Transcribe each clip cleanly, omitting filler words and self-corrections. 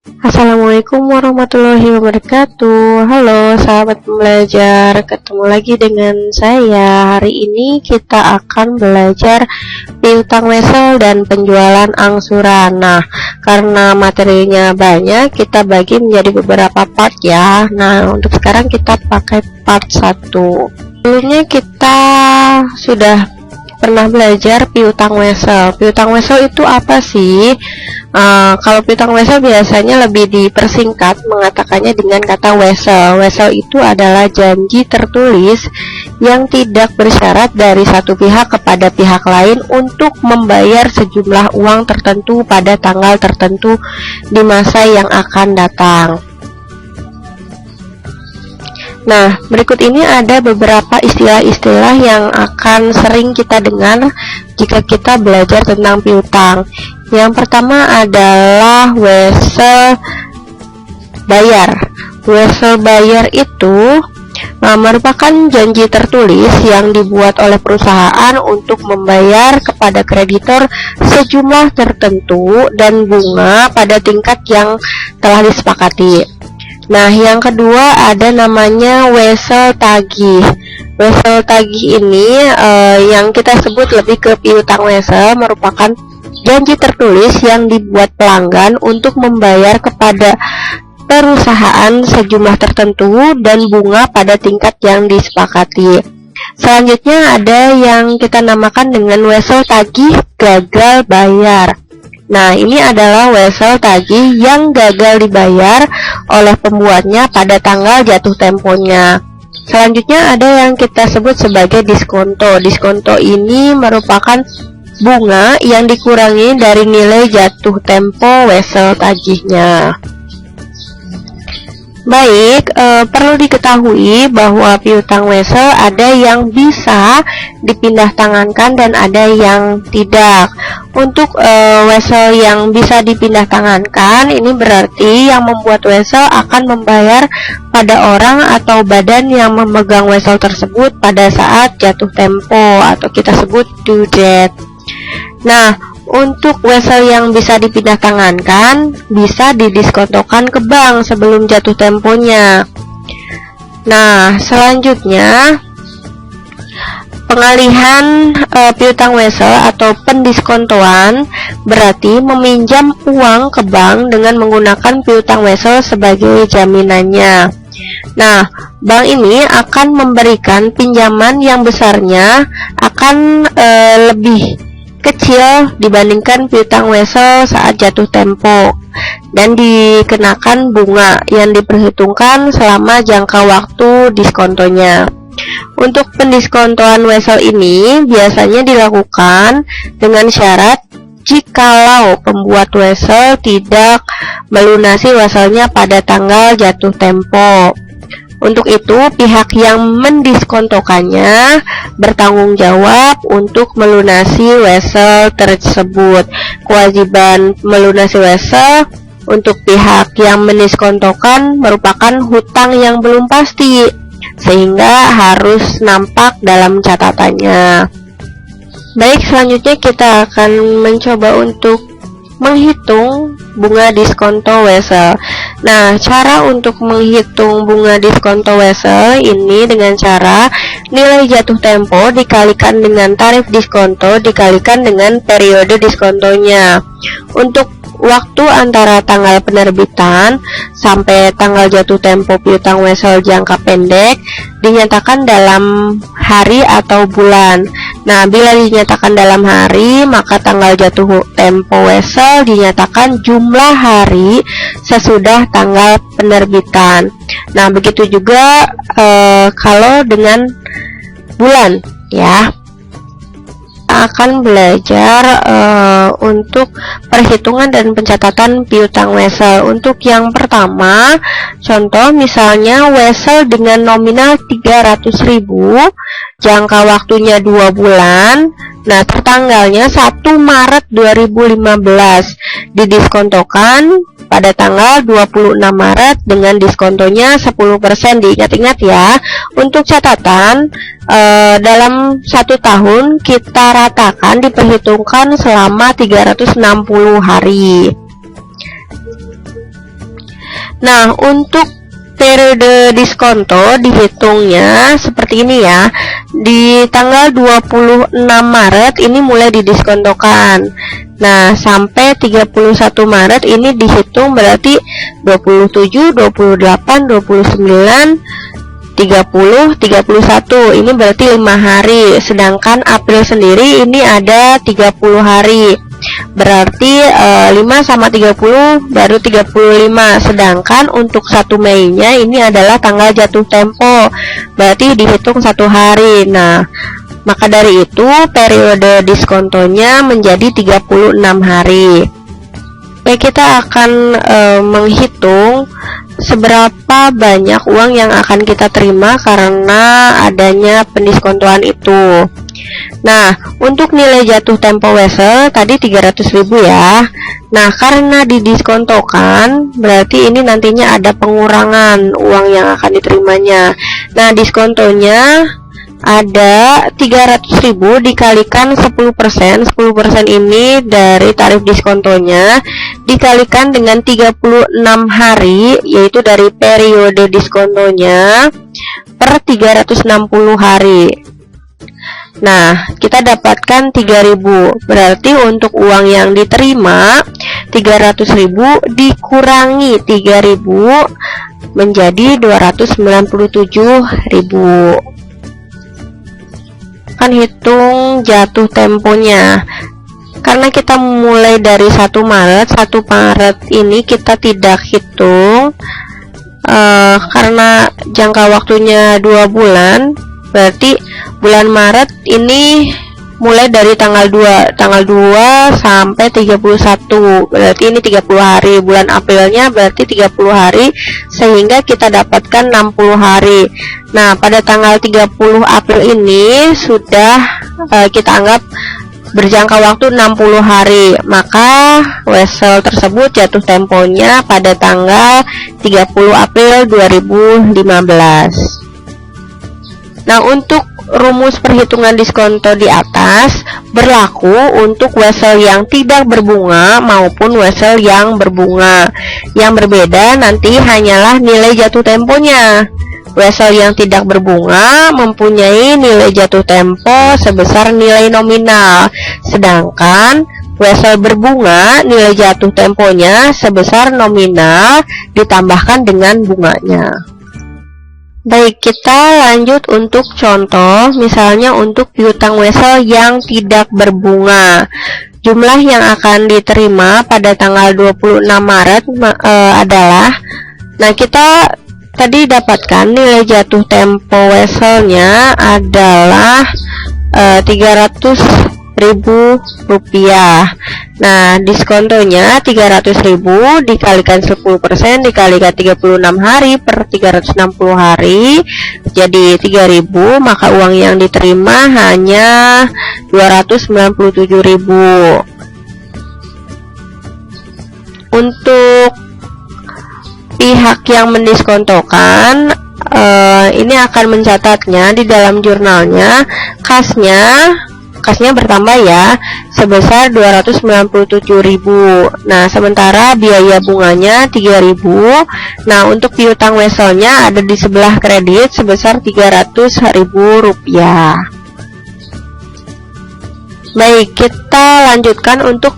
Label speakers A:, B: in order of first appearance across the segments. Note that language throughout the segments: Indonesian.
A: Assalamualaikum warahmatullahi wabarakatuh. Halo sahabat pembelajar, ketemu lagi dengan saya. Hari ini kita akan belajar piutang wesel dan penjualan angsuran. Nah, karena materinya banyak, kita bagi menjadi beberapa part ya. Nah, untuk sekarang kita pakai part 1. Sebelumnya kita sudah pernah belajar piutang wesel. Piutang wesel itu apa sih? Kalau piutang wesel biasanya lebih dipersingkat mengatakannya dengan kata wesel. Wesel itu adalah janji tertulis yang tidak bersyarat dari satu pihak kepada pihak lain untuk membayar sejumlah uang tertentu pada tanggal tertentu di masa yang akan datang. Nah, berikut ini ada beberapa istilah-istilah yang akan sering kita dengar jika kita belajar tentang piutang. Yang pertama adalah wesel bayar. Wesel bayar itu merupakan janji tertulis yang dibuat oleh perusahaan untuk membayar kepada kreditor sejumlah tertentu dan bunga pada tingkat yang telah disepakati. Nah, yang kedua ada namanya wesel tagih. Wesel tagih ini yang kita sebut lebih ke piutang wesel, merupakan janji tertulis yang dibuat pelanggan untuk membayar kepada perusahaan sejumlah tertentu dan bunga pada tingkat yang disepakati. Selanjutnya ada yang kita namakan dengan wesel tagih gagal bayar. Nah, ini adalah wesel tagih yang gagal dibayar oleh pembuatnya pada tanggal jatuh temponya. Selanjutnya ada yang kita sebut sebagai diskonto. Diskonto ini merupakan bunga yang dikurangi dari nilai jatuh tempo wesel tagihnya. Baik, perlu diketahui bahwa piutang wesel ada yang bisa dipindah tangankan dan ada yang tidak. Untuk wesel yang bisa dipindah tangankan, ini berarti yang membuat wesel akan membayar pada orang atau badan yang memegang wesel tersebut pada saat jatuh tempo atau kita sebut due date. Nah, untuk wesel yang bisa dipindah tangankan, bisa didiskontokan ke bank sebelum jatuh temponya. Nah, selanjutnya pengalihan piutang wesel atau pendiskontoan berarti meminjam uang ke bank dengan menggunakan piutang wesel sebagai jaminannya. Nah, bank ini akan memberikan pinjaman yang besarnya akan lebih kecil dibandingkan piutang wesel saat jatuh tempo dan dikenakan bunga yang diperhitungkan selama jangka waktu diskontonya. Untuk pendiskontoan wesel ini biasanya dilakukan dengan syarat jikalau pembuat wesel tidak melunasi weselnya pada tanggal jatuh tempo. Untuk itu, pihak yang mendiskontokannya bertanggung jawab untuk melunasi wesel tersebut. Kewajiban melunasi wesel untuk pihak yang mendiskontokan merupakan hutang yang belum pasti, sehingga harus nampak dalam catatannya. Baik, selanjutnya kita akan mencoba untuk menghitung bunga diskonto wesel. Nah, cara untuk menghitung bunga diskonto wesel ini dengan cara nilai jatuh tempo dikalikan dengan tarif diskonto dikalikan dengan periode diskontonya. Untuk waktu antara tanggal penerbitan sampai tanggal jatuh tempo piutang wesel jangka pendek dinyatakan dalam hari atau bulan. Nah, bila dinyatakan dalam hari, maka tanggal jatuh tempo wesel dinyatakan jumlah hari sesudah tanggal penerbitan. Nah, begitu juga kalau dengan bulan ya. Akan belajar untuk perhitungan dan pencatatan piutang wesel. Untuk yang pertama, contoh misalnya wesel dengan nominal 300.000, jangka waktunya 2 bulan. Nah, tertanggalnya 1 Maret 2015, didiskontokan pada tanggal 26 Maret dengan diskontonya 10%. Diingat-ingat ya. Untuk catatan, dalam 1 tahun kita ratakan diperhitungkan selama 360 hari. Nah, untuk periode diskonto dihitungnya seperti ini ya. Di tanggal 26 Maret ini mulai didiskontokan. Nah, sampai 31 Maret ini dihitung berarti 27, 28, 29, 30, 31. Ini berarti 5 hari. Sedangkan April sendiri ini ada 30 hari. Berarti 5 sama 30 baru 35. Sedangkan untuk 1 Mei-nya ini adalah tanggal jatuh tempo, berarti dihitung 1 hari. Nah, maka dari itu periode diskontonya menjadi 36 hari. Oke, kita akan menghitung seberapa banyak uang yang akan kita terima karena adanya pendiskontoan itu. Nah, untuk nilai jatuh tempo wesel tadi 300.000 ya. Nah, karena didiskontokan berarti ini nantinya ada pengurangan uang yang akan diterimanya. Nah, diskontonya ada 300.000 dikalikan 10%. 10% ini dari tarif diskontonya dikalikan dengan 36 hari, yaitu dari periode diskontonya per 360 hari. Nah, kita dapatkan 3.000. Berarti untuk uang yang diterima 300.000 dikurangi 3.000 menjadi 297.000. Kan hitung jatuh temponya. Karena kita mulai dari 1 Maret, 1 Maret ini kita tidak hitung karena jangka waktunya 2 bulan. Berarti bulan Maret ini mulai dari tanggal 2 sampai 31. Berarti ini 30 hari. Bulan Aprilnya berarti 30 hari, sehingga kita dapatkan 60 hari. Nah, pada tanggal 30 April ini sudah kita anggap berjangka waktu 60 hari. Maka wesel tersebut jatuh temponya pada tanggal 30 April 2015. Nah, untuk rumus perhitungan diskonto di atas berlaku untuk wesel yang tidak berbunga maupun wesel yang berbunga. Yang berbeda nanti hanyalah nilai jatuh temponya. Wesel yang tidak berbunga mempunyai nilai jatuh tempo sebesar nilai nominal, sedangkan wesel berbunga nilai jatuh temponya sebesar nominal ditambahkan dengan bunganya. Baik, kita lanjut untuk contoh. Misalnya untuk piutang wesel yang tidak berbunga. Jumlah yang akan diterima pada tanggal 26 Maret adalah, nah, kita tadi dapatkan nilai jatuh tempo weselnya adalah 300.000 rupiah. Nah, diskontonya 300.000 dikalikan 10% dikalikan 36 hari per 360 hari jadi 3.000, maka uang yang diterima hanya 297.000. Untuk pihak yang mendiskontokan ini akan mencatatnya di dalam jurnalnya, kasnya bertambah ya sebesar 297.000. Nah, sementara biaya bunganya 3.000. Nah, untuk piutang weselnya ada di sebelah kredit sebesar 300.000 rupiah. Baik, kita lanjutkan untuk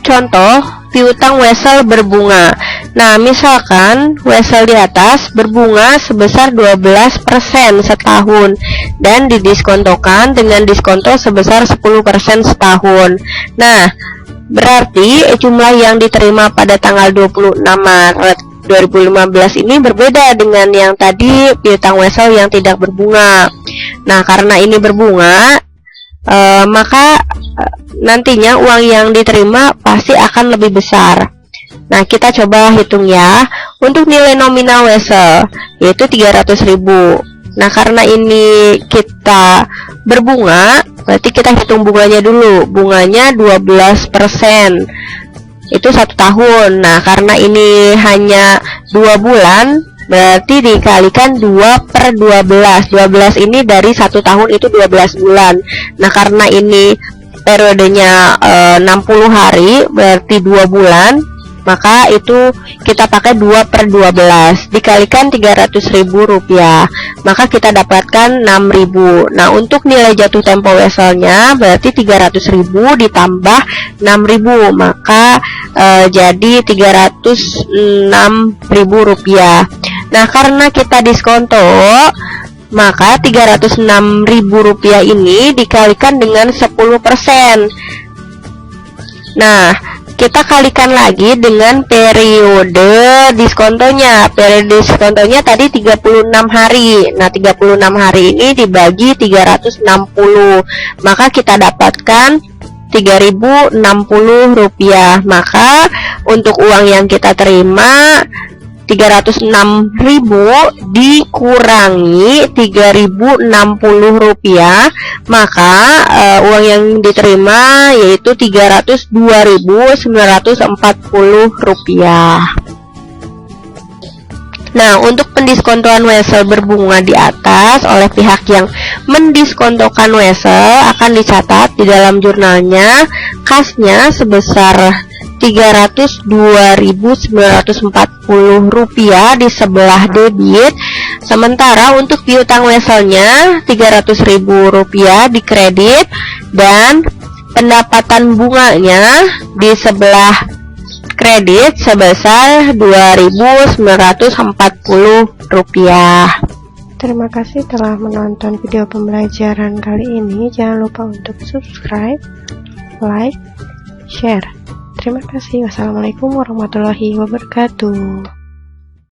A: contoh piutang wesel berbunga. Nah, misalkan wesel di atas berbunga sebesar 12% setahun dan didiskontokan dengan diskonto sebesar 10% setahun. Nah, berarti jumlah yang diterima pada tanggal 26 Maret 2015 ini berbeda dengan yang tadi piutang wesel yang tidak berbunga. Nah, karena ini berbunga, maka nantinya uang yang diterima pasti akan lebih besar. Nah, kita coba hitung ya. Untuk nilai nominal wesel yaitu 300.000. Nah, karena ini kita berbunga, berarti kita hitung bunganya dulu. Bunganya 12%. Itu 1 tahun. Nah, karena ini hanya 2 bulan, berarti dikalikan 2 per 12. 12 ini dari 1 tahun itu 12 bulan. Nah, karena ini periodenya 60 hari, berarti 2 bulan, maka itu kita pakai 2/12 dikalikan Rp300.000, maka kita dapatkan 6.000. Nah, untuk nilai jatuh tempo weselnya berarti 300.000 ditambah 6.000, maka jadi Rp306.000. Nah, karena kita diskonto, maka Rp306.000 ini dikalikan dengan 10%. Nah, kita kalikan lagi dengan periode diskontonya. Periode diskontonya tadi 36 hari. Nah, 36 hari ini dibagi 360, maka kita dapatkan Rp3.060. Maka untuk uang yang kita terima 306.000 dikurangi Rp3.060, maka uang yang diterima yaitu Rp302.940. Nah, untuk pendiskontoan wesel berbunga di atas oleh pihak yang mendiskontokan wesel akan dicatat di dalam jurnalnya kasnya sebesar Rp302.940 di sebelah debit. Sementara untuk piutang weselnya Rp300.000 di kredit, dan pendapatan bunganya di sebelah kredit sebesar Rp2.940. Terima kasih telah menonton video pembelajaran kali ini. Jangan lupa untuk subscribe, like, share. Terima kasih. Wassalamualaikum warahmatullahi wabarakatuh.